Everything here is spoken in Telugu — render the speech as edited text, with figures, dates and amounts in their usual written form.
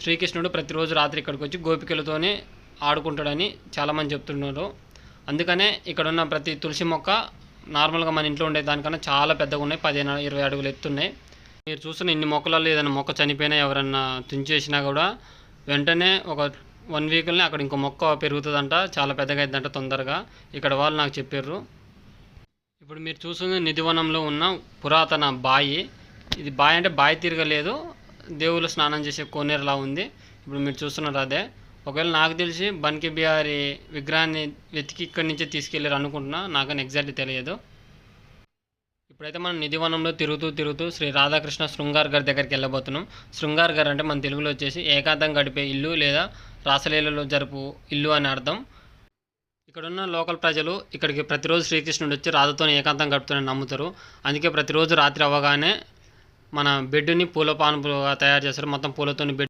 శ్రీకృష్ణుడు ప్రతిరోజు రాత్రి ఇక్కడికి వచ్చి గోపికలతోనే ఆడుకుంటాడని చాలామంది చెప్తున్నారు. అందుకనే ఇక్కడ ఉన్న ప్రతి తులసి మొక్క నార్మల్గా మన ఇంట్లో ఉండే దానికన్నా చాలా పెద్దగా ఉన్నాయి. 15-20 అడుగులు ఎత్తున్నాయి. మీరు చూస్తున్న ఇన్ని మొక్కలలో ఏదైనా మొక్క చనిపోయినా ఎవరన్నా తుంచేసినా కూడా వెంటనే ఒక 1 వీక్లోనే అక్కడ ఇంకో మొక్క పెరుగుతుందంట. చాలా పెద్దగా అవుతుందంట తొందరగా. ఇక్కడ వాళ్ళు నాకు చెప్పారు. ఇప్పుడు మీరు చూస్తున్న నిధివనంలో ఉన్న పురాతన బాయి. ఇది బాయి అంటే బాయి తిరగలేదు, దేవుళ్ళు స్నానం చేసే కోనేరులా ఉంది. ఇప్పుడు మీరు చూస్తున్నారు అదే. ఒకవేళ నాకు తెలిసి బన్కి బిహారీ విగ్రహాన్ని వెతికి ఇక్కడి నుంచే తీసుకెళ్ళారు అనుకుంటున్నా, నాకని ఎగ్జాక్ట్లీ తెలియదు. ఇప్పుడైతే మనం నిధివనంలో తిరుగుతూ శ్రీ రాధాకృష్ణ శృంగార్ గారి దగ్గరికి వెళ్ళబోతున్నాం. శృంగార్ గారు అంటే మన తెలుగులో వచ్చేసి ఏకాంతం గడిపే ఇల్లు లేదా రాసలీలలో జరుపు ఇల్లు అని అర్థం. ఇక్కడున్న లోకల్ ప్రజలు ఇక్కడికి ప్రతిరోజు శ్రీకృష్ణుడు వచ్చి రాధతో ఏకాంతం గడుపుతారని నమ్ముతారు. అందుకే ప్రతిరోజు రాత్రి అవ్వగానే మన బెడ్ని పూల పానుపులుగా తయారు చేస్తారు. మొత్తం పూలతోని బెడ్